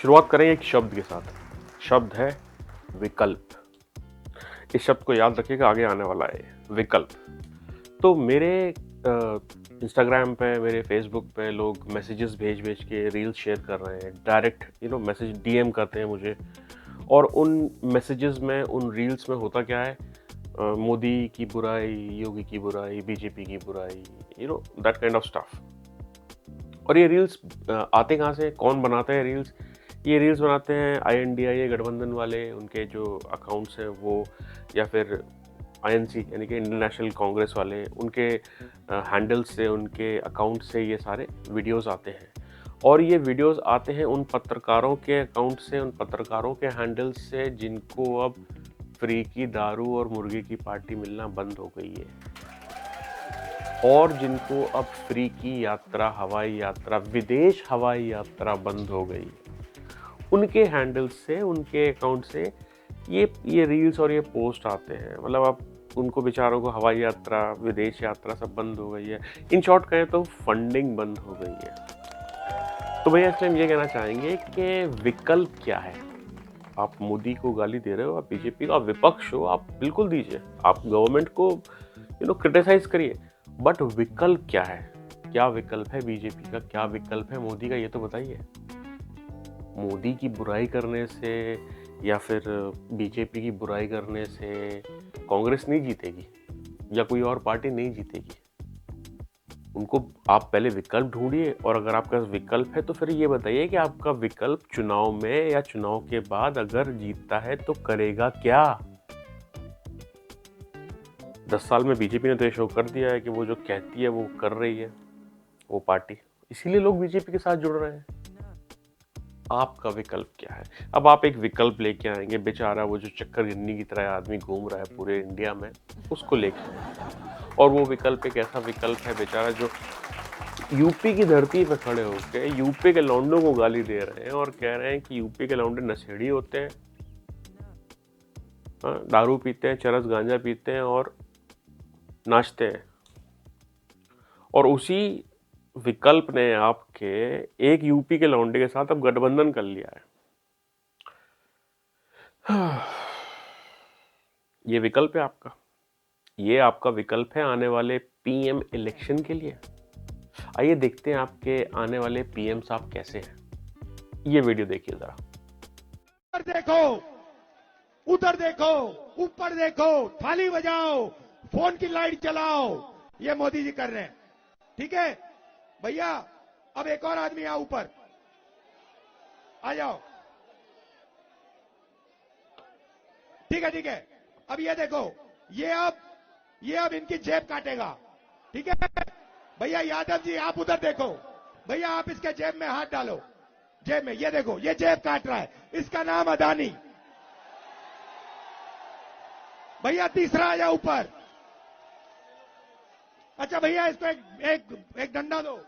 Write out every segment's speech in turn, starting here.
शुरुआत करें एक शब्द के साथ। शब्द है विकल्प। इस शब्द को याद रखिएगा, आगे आने वाला है विकल्प। तो मेरे इंस्टाग्राम पे, मेरे फेसबुक पे लोग मैसेजेस भेज भेज के रील्स शेयर कर रहे हैं, डायरेक्ट मैसेज डीएम करते हैं मुझे। और उन मैसेजेस में, उन रील्स में होता क्या है, मोदी की बुराई, योगी की बुराई, बीजेपी की बुराई, दैट काइंड ऑफ स्टफ। और ये रील्स आते कहाँ से, कौन बनाता है रील्स? ये रील्स बनाते हैं INDIA गठबंधन वाले, उनके जो अकाउंट्स हैं वो, या फिर INC यानी कि इंटरनेशनल कांग्रेस वाले, उनके हैंडल्स से, उनके अकाउंट से ये सारे वीडियोस आते हैं। और ये वीडियोस आते हैं उन पत्रकारों के अकाउंट से, उन पत्रकारों के हैंडल्स से जिनको अब फ्री की दारू और मुर्गी की पार्टी मिलना बंद हो गई है, और जिनको अब फ्री की यात्रा, हवाई यात्रा, विदेश हवाई यात्रा बंद हो गई है। उनके हैंडल से, उनके अकाउंट से ये रील्स और ये पोस्ट आते हैं। मतलब अब उनको बेचारों को हवाई यात्रा, विदेश यात्रा सब बंद हो गई है। इन शॉर्ट कहें तो फंडिंग बंद हो गई है। तो भैया इसलिए हम ये कहना चाहेंगे कि विकल्प क्या है। आप मोदी को गाली दे रहे हो, आप बीजेपी का विपक्ष हो, आप बिल्कुल दीजिए, आप गवर्नमेंट को क्रिटिसाइज करिए, बट विकल्प क्या है? क्या विकल्प है बीजेपी का, क्या विकल्प है मोदी का, ये तो बताइए। मोदी की बुराई करने से या फिर बीजेपी की बुराई करने से कांग्रेस नहीं जीतेगी या कोई और पार्टी नहीं जीतेगी। उनको आप पहले विकल्प ढूंढिए, और अगर आपका विकल्प है तो फिर ये बताइए कि आपका विकल्प चुनाव में या चुनाव के बाद अगर जीतता है तो करेगा क्या। 10 साल में बीजेपी ने तो ये शो कर दिया है कि वो जो कहती है वो कर रही है वो पार्टी, इसीलिए लोग बीजेपी के साथ जुड़ रहे हैं। आपका विकल्प क्या है? अब आप एक विकल्प लेके आएंगे, बेचारा वो जो चक्कर गिन्नी की तरह आदमी घूम रहा है पूरे इंडिया में, उसको लेके, और वो विकल्प एक ऐसा विकल्प है बेचारा जो यूपी की धरती पे खड़े होकर यूपी के लौंडों को गाली दे रहे हैं और कह रहे हैं कि यूपी के लौंडे नशेड़ी होते हैं, दारू पीते हैं, चरस गांजा पीते हैं और नाचते हैं। और उसी विकल्प ने आपके एक यूपी के लौंडे के साथ अब गठबंधन कर लिया है। ये विकल्प है आपका, ये आपका विकल्प है आने वाले PM इलेक्शन के लिए। आइए देखते हैं आपके आने वाले PM साहब कैसे हैं। ये वीडियो देखिए जरा। देखो, उधर देखो, ऊपर देखो, थाली बजाओ, फोन की लाइट जलाओ, ये मोदी जी कर रहे हैं। ठीक है भैया, अब एक और आदमी आओ, ऊपर आ जाओ। ठीक है, ठीक है। अब ये देखो, ये अब इनकी जेब काटेगा। ठीक है भैया, यादव जी आप उधर देखो, भैया आप इसके जेब में हाथ डालो, जेब में, ये देखो, ये जेब काट रहा है, इसका नाम अदानी। भैया तीसरा आ जाओ ऊपर। अच्छा भैया, इसको एक डंडा दो,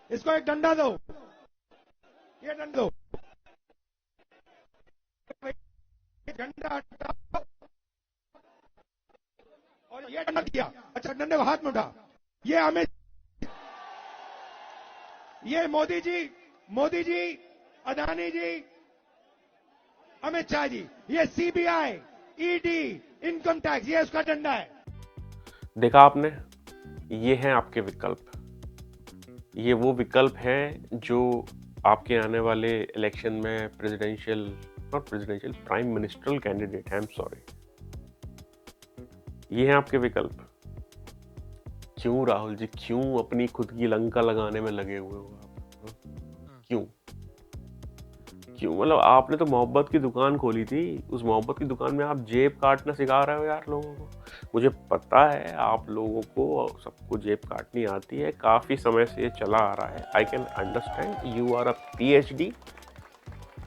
इसको एक डंडा दो, ये डंडा दो, डंडा हटाओ, और ये डंडा किया। अच्छा, डंडे को हाथ में उठा। ये अमित, ये मोदी जी, अदानी जी, अमित शाह जी, ये CBI, ED, इनकम टैक्स, ये उसका डंडा है। देखा आपने, ये हैं आपके विकल्प। ये वो विकल्प हैं जो आपके आने वाले इलेक्शन में प्राइम मिनिस्ट्रल कैंडिडेट हैं। आई एम सॉरी, ये हैं आपके विकल्प। क्यों राहुल जी, क्यों अपनी खुद की लंका लगाने में लगे हुए हो आप? क्यों? मतलब आपने तो मोहब्बत की दुकान खोली थी, उस मोहब्बत की दुकान में आप जेब काटना सिखा रहे हो यार लोगों को। मुझे पता है आप लोगों को सबको जेब काटनी आती है, काफ़ी समय से ये चला आ रहा है। I can understand, you are a PhD,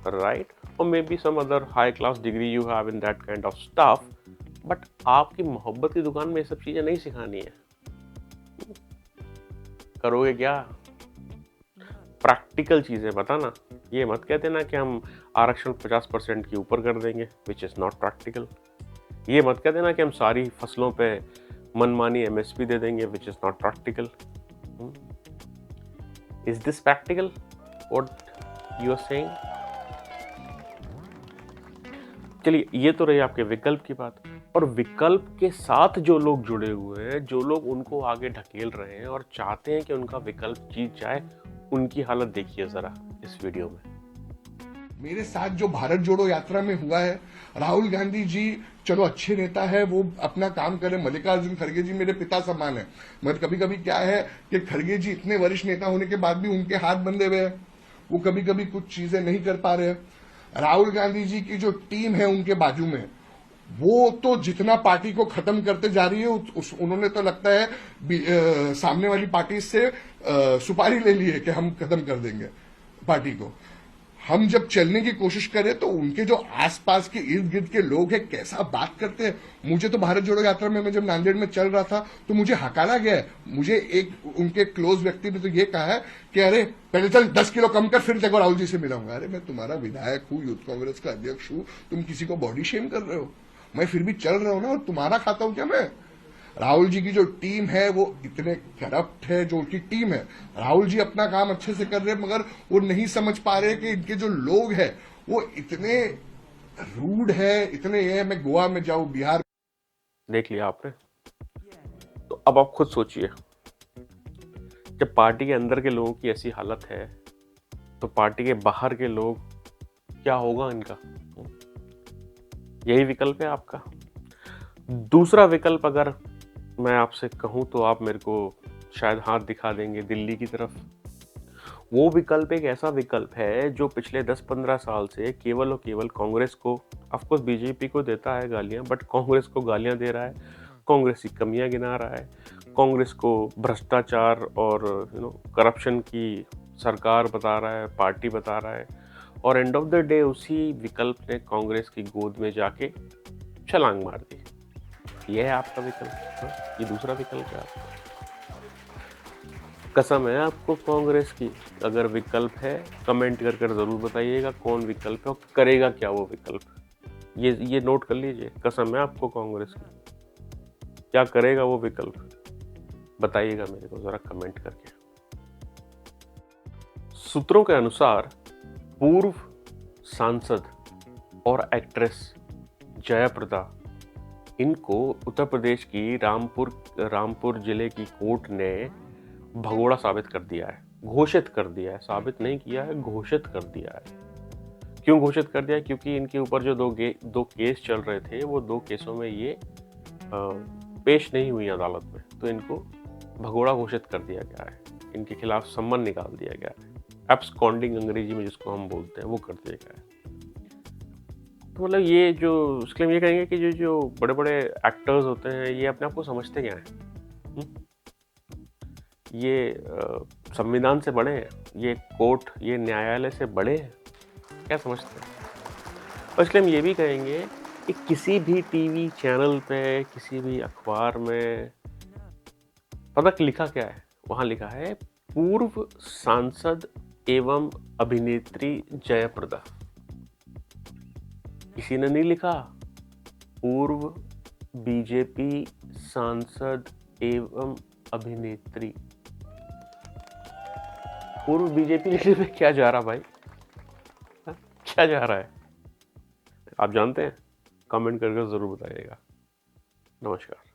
right, और maybe some other high class degree you have in that kind of stuff, but आपकी मोहब्बत की दुकान में ये सब चीज़ें नहीं सिखानी है। करोगे क्या? प्रैक्टिकल चीज़ें बताना। ये मत कहते ना कि हम आरक्षण 50% के ऊपर कर देंगे, विच इज़ नॉट प्रैक्टिकल। ये मत कहते ना कि हम सारी फसलों पे मनमानी MSP दे देंगे, which is not practical. Is this practical? What you are saying. चलिए, ये तो रही आपके विकल्प की बात। और विकल्प के साथ जो लोग जुड़े हुए हैं, जो लोग उनको आगे ढकेल रहे हैं और चाहते हैं कि उनका विकल्प जीत जाए, उनकी हालत देखिए जरा इस वीडियो में। मेरे साथ जो भारत जोड़ो यात्रा में हुआ है, राहुल गांधी जी चलो अच्छे नेता है, वो अपना काम करें। मल्लिकार्जुन खड़गे जी मेरे पिता समान है, मगर कभी कभी क्या है कि खड़गे जी इतने वरिष्ठ नेता होने के बाद भी उनके हाथ बंधे हुए हैं, वो कभी कभी कुछ चीजें नहीं कर पा रहे हैं। राहुल गांधी जी की जो टीम है उनके बाजू में, वो तो जितना पार्टी को खत्म करते जा रही है, उन्होंने तो लगता है सामने वाली पार्टी से सुपारी ले ली है कि हम खत्म कर देंगे पार्टी को। हम जब चलने की कोशिश करें तो उनके जो आसपास के इर्द गिर्द के लोग हैं कैसा बात करते हैं। मुझे तो भारत जोड़ो यात्रा में मैं जब नांदेड़ में चल रहा था तो मुझे हकारा गया है। मुझे एक उनके क्लोज व्यक्ति ने तो ये कहा है कि अरे पहले चल 10 किलो कम कर, फिर देखो राहुल जी से मिलाऊंगा। अरे मैं तुम्हारा विधायक हूं, यूथ कांग्रेस का अध्यक्ष हूं, तुम किसी को बॉडी शेम कर रहे हो? मैं फिर भी चल रहा हूं ना, और तुम्हारा खाता हूं क्या मैं? राहुल जी की जो टीम है वो इतने करप्ट है, जो उनकी टीम है। राहुल जी अपना काम अच्छे से कर रहे हैं, मगर वो नहीं समझ पा रहे कि इनके जो लोग हैं वो इतने रूड है, इतने ये है। मैं गोवा में जाऊं, बिहार देख लिया आपने। तो अब आप खुद सोचिए, जब पार्टी के अंदर के लोगों की ऐसी हालत है, तो पार्टी के बाहर के लोग क्या होगा इनका? यही विकल्प है आपका। दूसरा विकल्प अगर मैं आपसे कहूं तो आप मेरे को शायद हाथ दिखा देंगे दिल्ली की तरफ। वो विकल्प एक ऐसा विकल्प है जो पिछले 10-15 साल से केवल और केवल कांग्रेस को, ऑफकोर्स बीजेपी को देता है गालियां, बट कांग्रेस को गालियां दे रहा है, कांग्रेस की कमियां गिना रहा है, कांग्रेस को भ्रष्टाचार और करप्शन की सरकार बता रहा है, पार्टी बता रहा है। और एंड ऑफ द डे उसी विकल्प ने कांग्रेस की गोद में जाके छलांग मार दी। यह है आपका विकल्प। ये दूसरा विकल्प है आपका। कसम है आपको कांग्रेस की। अगर विकल्प है कमेंट कर कर जरूर बताइएगा कौन विकल्प है और करेगा क्या वो विकल्प। ये नोट कर लीजिए, कसम है आपको कांग्रेस की। क्या करेगा वो विकल्प, बताइएगा मेरे को जरा कमेंट करके। सूत्रों के अनुसार पूर्व सांसद और एक्ट्रेस जयाप्रदा, इनको उत्तर प्रदेश की रामपुर जिले की कोर्ट ने भगोड़ा साबित कर दिया है, घोषित कर दिया है। साबित नहीं किया है, घोषित कर दिया है। क्यों घोषित कर दिया है? क्योंकि इनके ऊपर जो दो केस चल रहे थे, वो 2 केसों में ये पेश नहीं हुई अदालत में, तो इनको भगोड़ा घोषित कर दिया गया है। इनके खिलाफ सम्मन निकाल दिया गया है। एब्सकॉन्डिंग अंग्रेजी में जिसको हम बोलते हैं, वो कर दिया गया है। तो मतलब ये जो उसके लिए ये कहेंगे कि जो बड़े बड़े एक्टर्स होते हैं, ये अपने आप को समझते क्या हैं? ये संविधान से बड़े हैं, ये कोर्ट, ये न्यायालय से बड़े हैं, क्या समझते हैं? और इसलिए हम ये भी कहेंगे कि किसी भी टीवी चैनल पे, किसी भी अखबार में पता लिखा क्या है? वहाँ लिखा है पूर्व सांसद एवं अभिनेत्री जयाप्रदा। किसी ने नहीं लिखा पूर्व बीजेपी सांसद एवं अभिनेत्री। पूर्व बीजेपी लिखने में क्या जा रहा भाई? क्या जा रहा है? आप जानते हैं? कमेंट करके जरूर बताइएगा। नमस्कार।